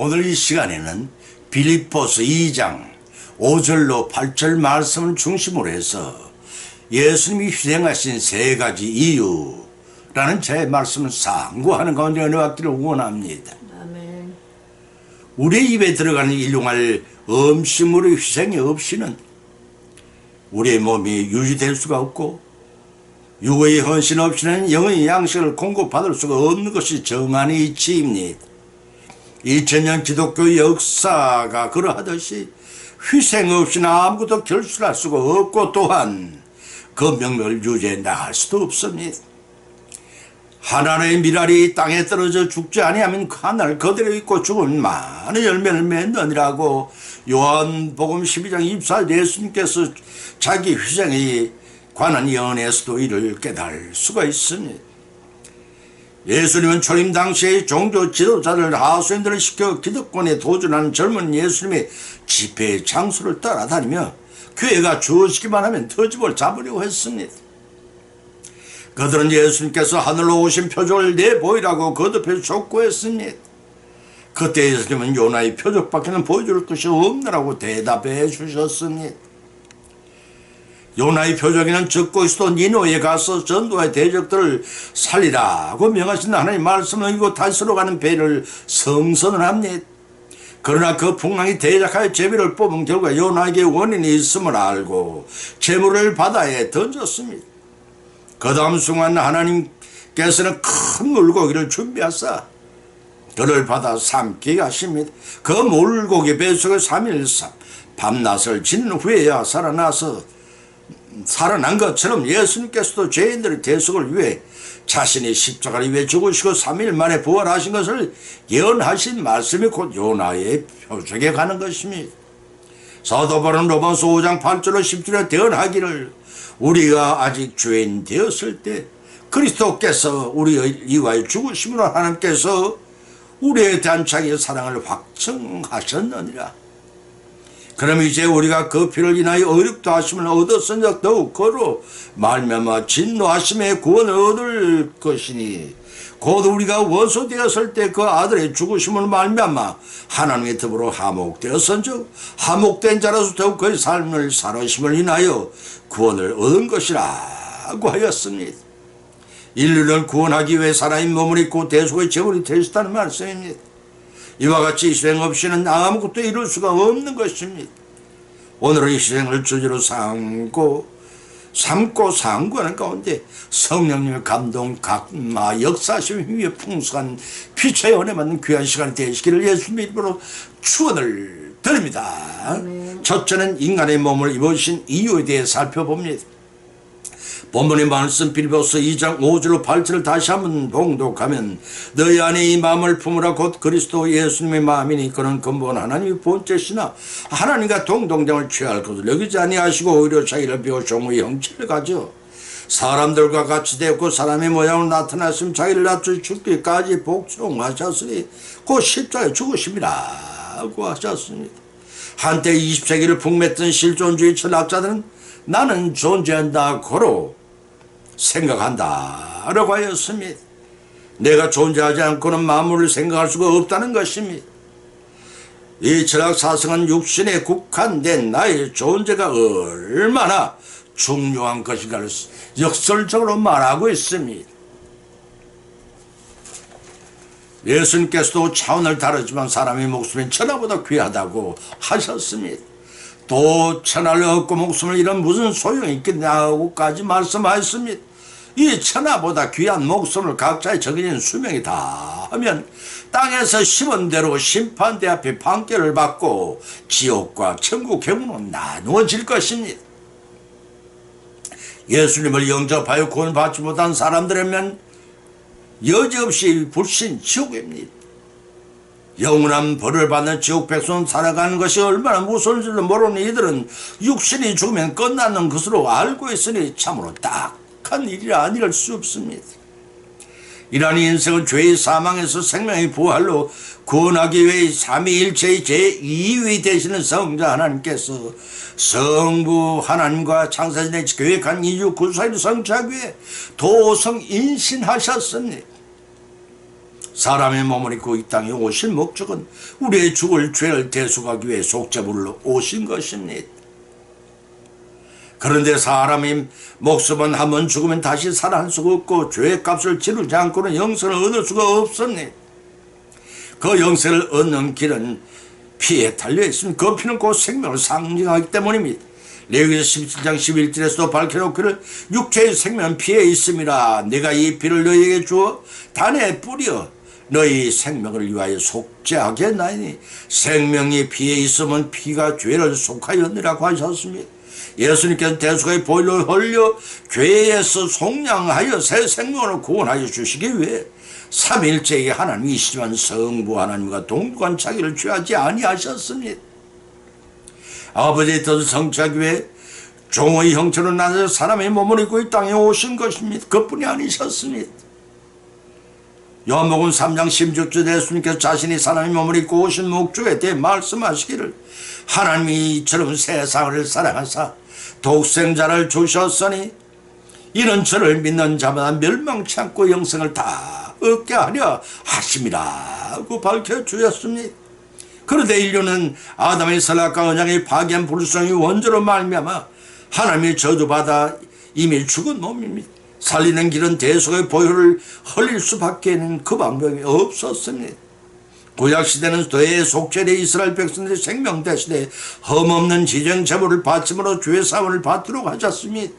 오늘 이 시간에는 빌립보서 2장 5절로 8절 말씀을 중심으로 해서 예수님이 희생하신 세 가지 이유라는 제 말씀을 상고하는 가운데 은혜 받기를 원합니다. 아멘. 우리 입에 들어가는 일용할 음식물의 희생이 없이는 우리의 몸이 유지될 수가 없고, 육의 헌신 없이는 영의 양식을 공급받을 수가 없는 것이 정한의 이치입니다. 2000년 기독교 역사가 그러하듯이 희생 없이는 아무것도 결실할 수가 없고, 또한 그 명령을 유지해 나갈 수도 없습니다. 하나님의 밀알이 땅에 떨어져 죽지 아니하면 하늘 그대로 있고 죽은 많은 열매를 맺느니라고 요한복음 12장 24절 예수님께서 자기 희생에 관한 예언에서도 이를 깨달을 수가 있습니다. 예수님은 초림 당시에 종교 지도자들 하수인들을 시켜 기득권에 도전하는 젊은 예수님의 집회 장소를 따라다니며 교회가 주어지기만 하면 터집을 잡으려고 했습니다. 그들은 예수님께서 하늘로 오신 표적을 내보이라고 거듭해 촉구했습니다. 그때 예수님은 요나의 표적밖에는 보여줄 것이 없느라고 대답해 주셨습니다. 요나의 표적에는 적고 있어도 니느웨에 가서 전도의 대적들을 살리라고 명하신 하나님의 말씀을 이고 다시로 가는 배를 성선을 합니다. 그러나 그 풍랑이 대적하여 제비를 뽑은 결과 요나에게 원인이 있음을 알고 제물을 바다에 던졌습니다. 그 다음 순간 하나님께서는 큰 물고기를 준비하사 그를 받아 삼키게 하십니다. 그 물고기 뱃속에 3일 밤낮을 지는 후에야 살아난 것처럼 예수님께서도 죄인들의 대속을 위해 자신이 십자가를 위해 죽으시고 3일 만에 부활하신 것을 예언하신 말씀이 곧 요나의 표적에 가는 것입니다. 사도 바울은 로마서 5장 8절로 10절에 대언하기를 우리가 아직 죄인 되었을 때 그리스도께서 우리의 위하여 죽으심으로 하나님께서 우리에 대한 자기의 사랑을 확증하셨느니라. 그럼 이제 우리가 그 피를 인하여 어렵다 하심을 얻었으니 더욱 그로 말미암아 진노하심의 구원을 얻을 것이니 곧 우리가 원수 되었을 때 그 아들의 죽으심을 말미암아 하나님의 더불어 화목되었은즉 화목된 자로서 더욱 그의 삶을 살으심을 인하여 구원을 얻은 것이라고 하였습니다. 인류를 구원하기 위해 살아있는 몸을 입고 대속의 제물이 되셨다는 말씀입니다. 이와 같이 희생 없이는 아무것도 이룰 수가 없는 것입니다. 오늘은 희생을 주제로 삼고 상고하는 가운데 성령님의 감동, 각마, 역사심 힘이 풍성한 피차의 은혜 받는 귀한 시간이 되시기를 예수님의 이름으로 축원을 드립니다. 첫째는 인간의 몸을 입으신 이유에 대해 살펴봅니다. 본문의 말씀 빌립보서 2장 5절로 8절을 다시 한번 봉독하면 너희 안에 이 마음을 품으라 곧 그리스도 예수님의 마음이니 그는 근본 하나님의 본체시나 하나님과 동등됨을 취할 것을 여기지 아니하시고 오히려 자기를 비워 종의 형체를 가져 사람들과 같이 되었고 사람의 모양으로 나타났으면 자기를 낮추어 죽기까지 복종하셨으니 곧 십자가에 죽으심이라고 하셨습니다. 한때 20세기를 풍미했던 실존주의 철학자들은 나는 존재한다 고로 생각한다 라고 하였습니다. 내가 존재하지 않고는 만물을 생각할 수가 없다는 것입니다. 이 철학 사상은 육신에 국한된 나의 존재가 얼마나 중요한 것인가를 역설적으로 말하고 있습니다. 예수님께서도 차원을 다르지만 사람의 목숨은 천하보다 귀하다고 하셨습니다. 또 천하를 얻고 목숨을 잃으면 무슨 소용이 있겠냐고까지 말씀하셨습니다. 이 천하보다 귀한 목숨을 각자의 정해진 수명이 다 하면 땅에서 심은 대로 심판대 앞에 판결을 받고 지옥과 천국 계문으로 나누어질 것입니다. 예수님을 영접하여 구원받지 못한 사람들이면 여지없이 불신 지옥입니다. 영원한 벌을 받는 지옥 백성 살아가는 것이 얼마나 무서운 줄을 모르는 이들은 육신이 죽으면 끝나는 것으로 알고 있으니 참으로 딱한 일이라 아니랄 수 없습니다. 이러한 인생은 죄의 사망에서 생명의 부활로 구원하기 위해 삼위일체의 제2위 되시는 성자 하나님께서 성부 하나님과 창세전에 계획한 인류 구사를 성취하기 위해 도성 인신하셨습니다. 사람의 몸을 입고 이 땅에 오신 목적은 우리의 죽을 죄를 대속하기 위해 속죄물로 오신 것입니다. 그런데 사람의 목숨은 한번 죽으면 다시 살아날 수가 없고 죄의 값을 치르지 않고는 영생을 얻을 수가 없습니다. 그 영생을 얻는 길은 피에 달려있으면 그 피는 곧 생명을 상징하기 때문입니다. 레위기서 17장 11절에서도 밝혀놓기를 육체의 생명은 피에 있음이라. 내가 이 피를 너희에게 주어 단에 뿌려 너희 생명을 위하여 속죄하겠나니 생명이 피에 있으면 피가 죄를 속하였느라고 하셨습니다. 예수님께서 대속의 보혈로 흘려 죄에서 속량하여 새 생명으로 구원하여 주시기 위해 삼일째의 하나님이시지만 성부 하나님과 동등한 자기를 취하지 아니하셨습니다. 아버지의 뜻을 성취하기 위해 종의 형체로 나서 사람의 몸을 입고 이 땅에 오신 것입니다. 그뿐이 아니셨습니다. 요한복음 3장 16절 예수님께서 자신이 사람의 몸을 입고 오신 목적에 대해 말씀하시기를 하나님이 이처럼 세상을 사랑하사 독생자를 주셨으니 이는 저를 믿는 자마다 멸망치 않고 영생을 다 얻게 하려 하심이라고 밝혀주셨습니다. 그런데 인류는 아담의 선악과 언약의 파괴한 불성의 원조로 말미암아 하나님의 저주받아 이미 죽은 몸입니다. 살리는 길은 대속의 보혈을 흘릴 수밖에는 그 방법이 없었습니다. 구약시대는 대속죄대 이스라엘 백성들의 생명 대신에 흠없는 지정 제물을 바침으로 죄 사함을 받도록 하셨습니다.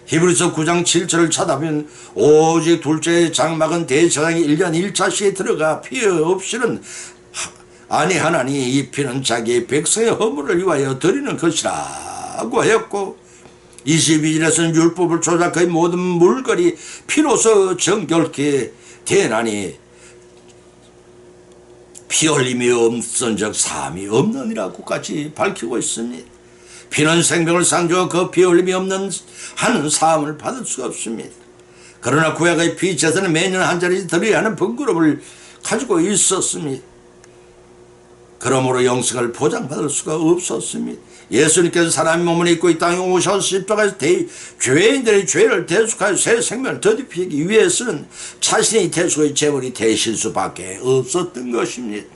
히브리서 9장 7절을 찾아보면 오직 둘째 장막은 대제사장이 1년 1차시에 들어가 피 없이는 아니하나니 이 피는 자기의 백성의 허물을 위하여 드리는 것이라고 하였고 22절에서는 율법을 조작하여 모든 물건이 피로서 정결케 되나니 피 흘림이 없은즉 사함이 없느니라고까지 밝히고 있습니다. 피는 생명을 상조하고 그 피 흘림이 없는 한 사함을 받을 수가 없습니다. 그러나 구약의 피 제사는 매년 한 자리 드려야 하는 번거로움을 가지고 있었습니다. 그러므로 영생을 보장받을 수가 없었습니다. 예수님께서 사람의 몸을 입고 이 땅에 오셔서 십자가에서 죄인들의 죄를 대속하여 새 생명을 더디피기 위해서는 자신의 대속의 제물이 되실 수밖에 없었던 것입니다.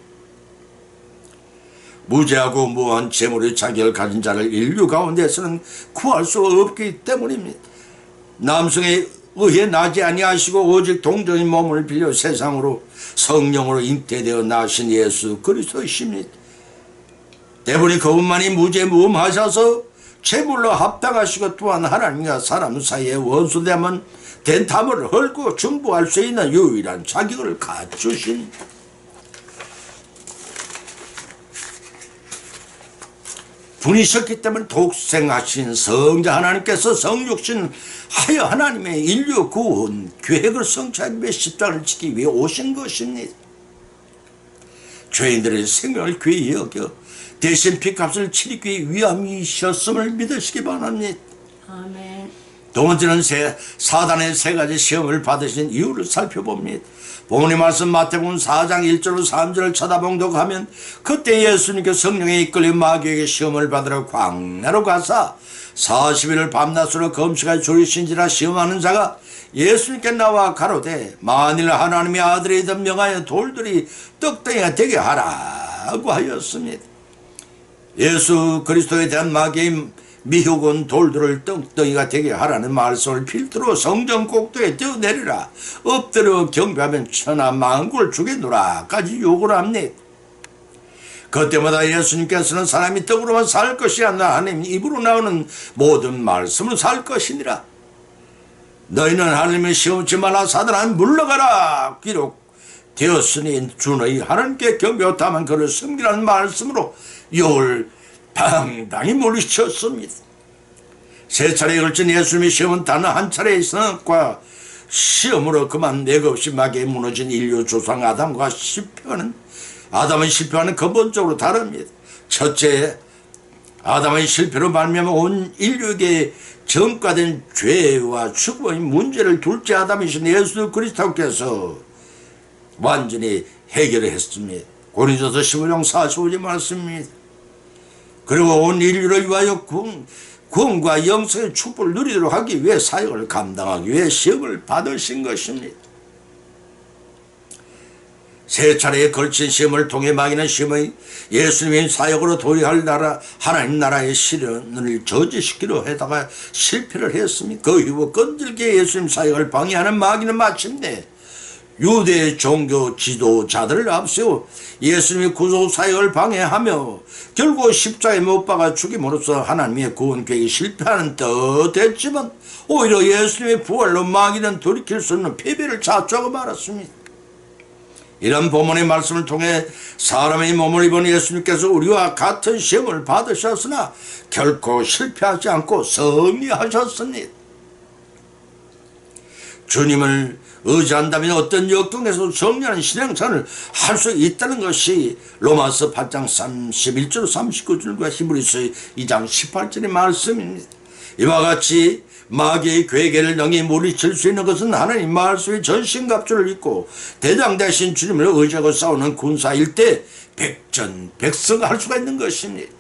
무죄하고 무한 제물의 자격을 가진 자를 인류 가운데서는 구할 수 없기 때문입니다. 남성에 의해 나지 아니하시고 오직 동정의 몸을 빌려 세상으로 성령으로 잉태되어 나신 예수 그리스도이십니다. 대부분이 그분만이 무죄무음하셔서 제물로 합당하시고 또한 하나님과 사람 사이에 원수되면 된 담을 헐고 중보할 수 있는 유일한 자격을 갖추신 분이셨기 때문에 독생하신 성자 하나님께서 성육신 하여 하나님의 인류 구원 계획을 성취하기 위해 십자가를 지기 위해 오신 것입니다. 죄인들의 생명을 귀히 여겨 대신 피값을 치르기 위함이셨음을 믿으시기 바랍니다. 아멘. 두 번째는 사단의 세 가지 시험을 받으신 이유를 살펴봅니다. 본문의 말씀 마태복음 4장 1절로 3절을 쳐다봉독하면 그때 예수님께서 성령에 이끌려 마귀에게 시험을 받으러 광야로 가사 40일을 밤낮으로 금식하여 졸리신지라 시험하는 자가 예수님께 나와 가로되 만일 하나님의 아들이든 명하여 돌들이 떡덩이가 되게 하라고 하였습니다. 예수 그리스도에 대한 마귀의 미혹은 돌들을 떡덩이가 되게 하라는 말씀을 필두로 성전 꼭대기에 떼어내리라 엎드려 경배하면 천하 만국을 주겠노라까지 요구를 합니다. 그때마다 예수님께서는 사람이 떡으로만 살 것이 아니라 하나님 입으로 나오는 모든 말씀을 살 것이니라. 너희는 하나님을 시험치 말라 사단아 물러가라 기록 되었으니 주 너희 하나님께 경배하다만 그를 섬기라는 말씀으로 욕을 당당히 물리쳤습니다. 세 차례에 걸친 예수님의 시험은 단 한 차례에 있었과 시험으로 그만 맥없이 막에 무너진 인류 조상 아담과 실패하는 아담의 실패와는 근본적으로 다릅니다. 첫째, 아담의 실패로 말미암아 온 인류에게 전가된 죄와 죽음의 문제를 둘째 아담이신 예수 그리스도께서 완전히 해결했습니다. 고린도서 15장 45절 말씀입니다. 그리고 온 인류를 위하여 구원과 영생의 축복을 누리도록 하기 위해 사역을 감당하기 위해 시험을 받으신 것입니다. 세 차례에 걸친 시험을 통해 마귀는 시험의 예수님의 사역으로 도래할 나라 하나님 나라의 실현을 저지시키려 해다가 실패를 했습니다. 그 이후 끈질게 예수님 사역을 방해하는 마귀는 마침내 유대 종교 지도자들을 앞세워 예수님의 구속 사역을 방해하며 결국 십자가에 못 박아 죽임으로써 하나님의 구원 계획이 실패하는 듯 했지만 오히려 예수님의 부활로 마귀는 돌이킬 수 없는 패배를 자초하고 말았습니다. 이런 본문의 말씀을 통해 사람의 몸을 입은 예수님께서 우리와 같은 시험을 받으셨으나 결코 실패하지 않고 승리하셨습니다. 주님을 의지한다면 어떤 역경에서 정리하는 신앙생활을 할 수 있다는 것이 로마서 8장 31절 39절과 히브리서 2장 18절의 말씀입니다. 이와 같이 마귀의 괴계를 능히 물리칠 수 있는 것은 하나님 말씀의 전신갑주를 입고 대장 대신 주님을 의지하고 싸우는 군사일 때 백전백승할 수가 있는 것입니다.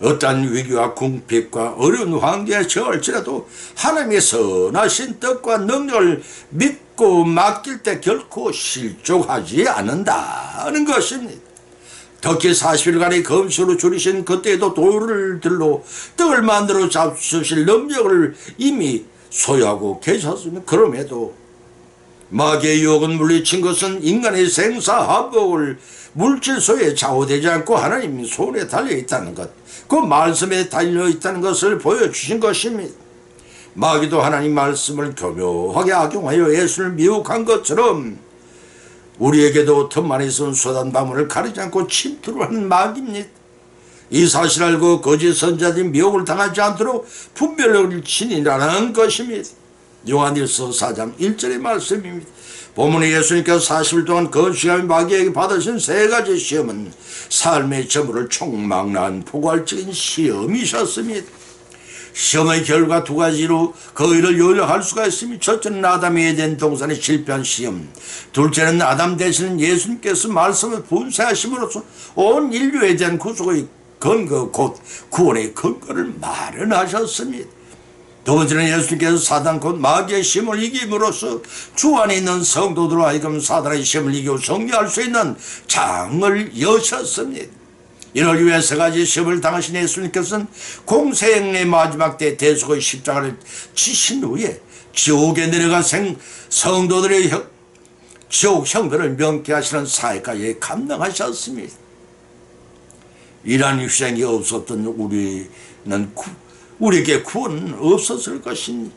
어떠한 위기와 궁핍과 어려운 환경에 처할지라도 하나님의 선하신 뜻과 능력을 믿고 맡길 때 결코 실족하지 않는다는 것입니다. 특히 40일간의 검수로 줄이신 그때에도 돌을 들로 떡을 만들어 잡수실 능력을 이미 소유하고 계셨으면 그럼에도 마귀의 유혹은 물리친 것은 인간의 생사화복을 물질소에 좌우되지 않고 하나님 손에 달려있다는 것, 그 말씀에 달려있다는 것을 보여주신 것입니다. 마귀도 하나님 말씀을 교묘하게 악용하여 예수를 미혹한 것처럼 우리에게도 틈만에 있은 소단 방문을 가리지 않고 침투를 하는 마귀입니다. 이 사실 알고 거짓 선자들이 미혹을 당하지 않도록 분별력을 지니라는 것입니다. 요한일서 4장 1절의 말씀입니다. 본문에 예수님께서 40일 동안 건축하며 마귀에게 받으신 세 가지 시험은 삶의 저물을 총망라한 포괄적인 시험이셨습니다. 시험의 결과 두 가지로 그 일을 요약할 수가 있으며 첫째는 아담이 에덴 동산에 실패한 시험, 둘째는 아담 대신 예수님께서 말씀을 분쇄하심으로써 온 인류에 대한 구속의 근거 곧 구원의 근거를 마련하셨습니다. 두 번째는 예수님께서 사단 곧 마귀의 시험을 이김으로써 주 안에 있는 성도들로 하여금 사단의 시험을 이기고 승리할 수 있는 장을 여셨습니다. 이를 위해 세 가지 시험을 당하신 예수님께서는 공생의 마지막 때 대속의 십자가를 지신 후에 지옥에 내려간 성도들의 지옥 형벌을 명쾌하시는 사역까지 감당하셨습니다. 이러한 희생이 없었던 우리에게 구원은 없었을 것입니다.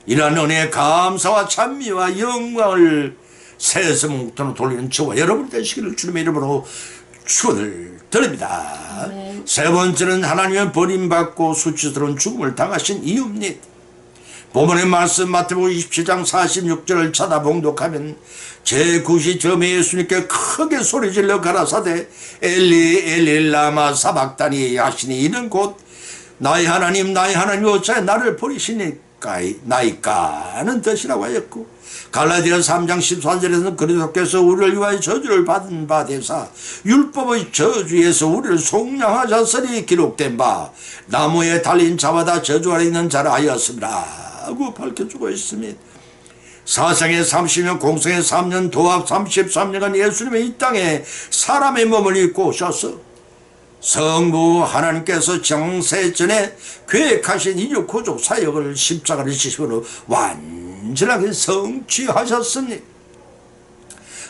이러한 은혜의 감사와 찬미와 영광을 세세목전으로 돌리는 저와 여러분 되시기를 주님의 이름으로 축원을 드립니다. 세 번째는 하나님의 버림받고 수치스러운 죽음을 당하신 이유입니다. 본문의 말씀 마태복음 27장 46절을 찾아봉독하면 제9시 점에 예수님께 크게 소리질러 가라사대 엘리 엘리 라마 사박다니 하시니 이는 곧 나의 하나님 어찌하여 나를 버리시니까 하는 뜻이라고 하였고, 갈라디아 3장 14절에서는 그리스도께서 우리를 위하여 저주를 받은 바 되사 율법의 저주에서 우리를 속량하셨으니 기록된 바 나무에 달린 자마다 저주 아래 있는 자라 하였습니다 하고 밝혀주고 있습니다. 사생의 30년 공생의 3년 도합 33년간 예수님의 이 땅에 사람의 몸을 입고 오셔서 성부 하나님께서 장세전에 계획하신 인류 구속 사역을 십자가를 지심으로 완전하게 성취하셨습니다.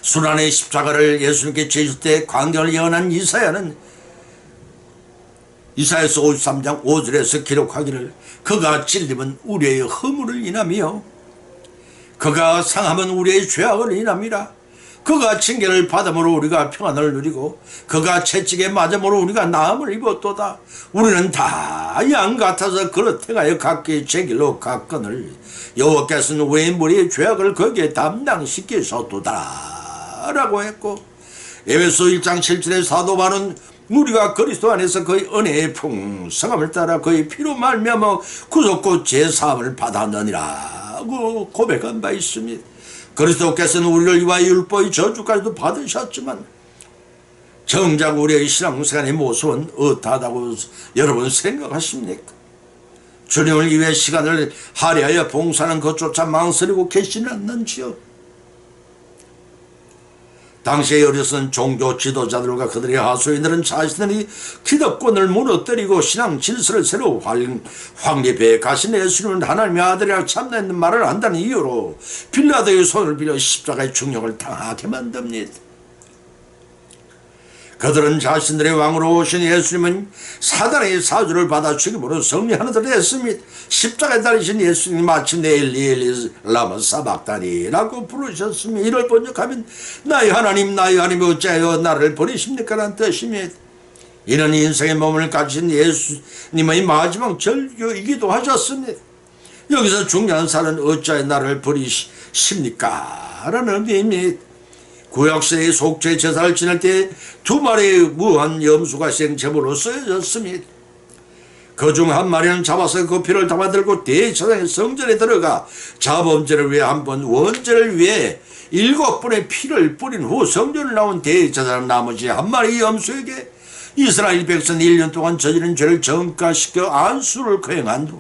순환의 십자가를 예수님께 지실 때 광경을 예언한 이사야는 이사야서 53장 5절에서 기록하기를 그가 찔림은 우리의 허물을 인하며 그가 상함은 우리의 죄악을 인함이라. 그가 징계를 받음으로 우리가 평안을 누리고 그가 채찍에 맞음으로 우리가 나음을 입었도다. 우리는 다 양 같아서 그릇행하여 각기 제 길로 갔거늘 여호와께서는 외인 무리의 죄악을 거기에 담당시키셨도다 라고 했고, 에베소 1장 7절의 사도 바울은 우리가 그리스도 안에서 그의 은혜의 풍성함을 따라 그의 피로 말미암아 구속고 제사함을 받았느니라고 고백한 바 있습니다. 그리스도께서는 우리를 위하여 율법의 저주까지도 받으셨지만 정작 우리의 신앙생활의 모습은 어떠하다고 여러분 생각하십니까? 주님을 위해 시간을 할애하여 봉사하는 것조차 망설이고 계시는 않는지요? 당시에 어렸은 종교 지도자들과 그들의 하소인들은 자신들이 기득권을 무너뜨리고 신앙 질서를 새로 확립해 가신 예수님은 하나님의 아들이라 참다는 말을 한다는 이유로 빌라도의 손을 빌려 십자가의 중형을 당하게 만듭니다. 그들은 자신들의 왕으로 오신 예수님은 사단의 사주를 받아 죽임으로 승리하는 듯 했습니다. 십자가에 달리신 예수님이 마침내 엘리 엘리 라마 사박다니라고 부르셨으며 이를 번역하면 나의 하나님 어찌하여 나를 버리십니까? 라는 뜻입니다. 이는 인생의 몸을 가진 예수님의 마지막 절규이기도 하셨습니다. 여기서 중요한 사람은 어찌하여 나를 버리십니까? 라는 의미입니다. 구약시대의 속죄 제사를 지낼 때 두 마리의 무한 염소가 생제물로 쓰여졌습니다. 그중 한 마리는 잡아서 그 피를 담아들고 대제사장의 성전에 들어가 자범죄를 위해 한 번, 원죄를 위해 7번의 피를 뿌린 후 성전을 나온 대제사장 나머지 한 마리 염소에게 이스라엘 백성 1년 동안 저지른 죄를 정가시켜 안수를 거행한 후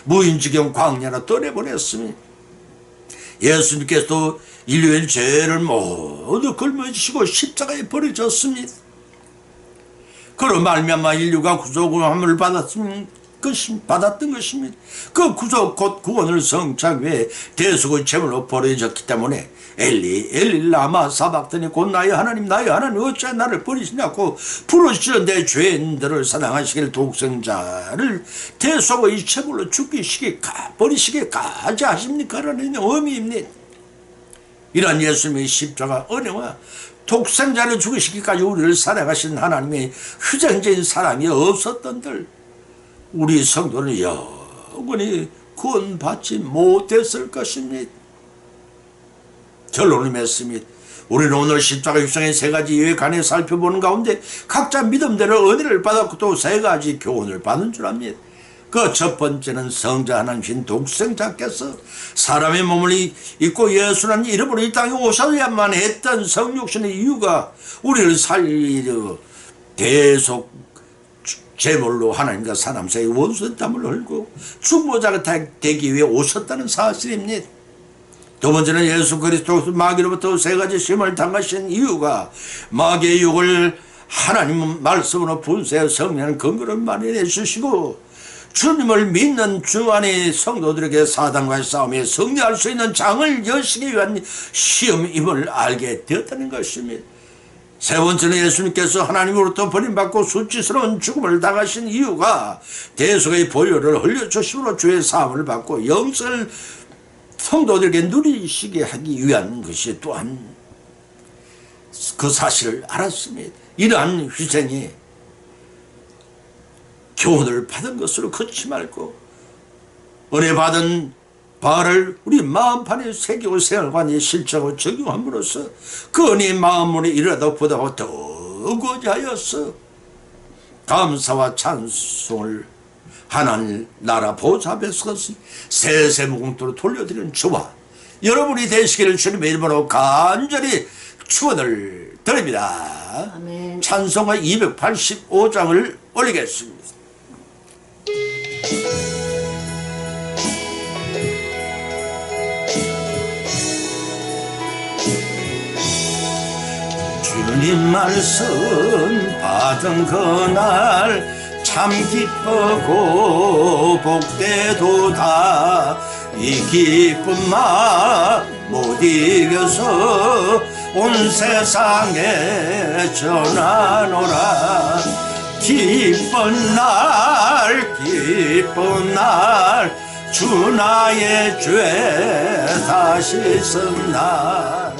무인지경 광야로 떠내보냈습니다. 예수님께서도 인류의 죄를 모두 걸머지시고 십자가에 버려졌습니다. 그로 말미암아 인류가 구속함을 받았던 것입니다. 그 구속 곧 구원을 성취하기 위해 대속의 제물로 버려졌기 때문에 엘리 엘리 라마 사박다니 곧 나의 하나님 어찌하여 나를 버리시냐고 부르시는 내 죄인들을 사랑하시길 독생자를 대속의 제물로 버리시기까지 하십니까? 라는 의미입니다. 이러한 예수님의 십자가 은혜와 독생자를 죽이시기까지 우리를 사랑하신 하나님의 희생적인 사랑이 없었던들 우리 성도는 영원히 구원받지 못했을 것입니다. 결론을 맺습니다. 우리는 오늘 십자가 육성의 세 가지 이유에 관해 살펴보는 가운데 각자 믿음대로 은혜를 받았고 또 세 가지 교훈을 받은 줄 압니다. 그 첫 번째는 성자 하나님이신 독생자께서 사람의 몸을 입고 예수라는 이름으로 이 땅에 오셔야만 했던 성육신의 이유가 우리를 살리려 대속 제물로 하나님과 사람 사이의 원수의 땀을 흘고 중보자가 되기 위해 오셨다는 사실입니다. 두 번째는 예수 그리스도 마귀로부터 세 가지 시험을 당하신 이유가 마귀의 유혹을 하나님 말씀으로 분쇄하여 성령의 근거를 마련해 주시고 주님을 믿는 주 안의 성도들에게 사단과의 싸움에 승리할 수 있는 장을 여시기 위한 시험임을 알게 되었다는 것입니다. 세 번째는 예수님께서 하나님으로부터 버림받고 수치스러운 죽음을 당하신 이유가 대속의 보혈을 흘려주심으로 주의 사함을 받고 영생을 성도들에게 누리시게 하기 위한 것이 또한 그 사실을 알았습니다. 이러한 희생이 교훈을 받은 것으로 그치 말고 은혜 받은 바를 우리 마음판에 새기고 생활관에 실천하고 적용함으로써 그 은혜의 마음문에 이르다 보다 더욱이 하여서 감사와 찬송을 하나님 나라 보좌 앞에 서서 세세무궁토로 돌려드리는 주와 여러분이 되시기를 주님의 이름으로 간절히 축원을 드립니다. 아멘. 찬송가 285장을 올리겠습니다. 주님 말씀 받은 그날 참 기쁘고 복되도다. 이 기쁜 마음 못 이겨서 온 세상에 전하노라. 기쁜 날 주 나의 죄 다시 쓴 날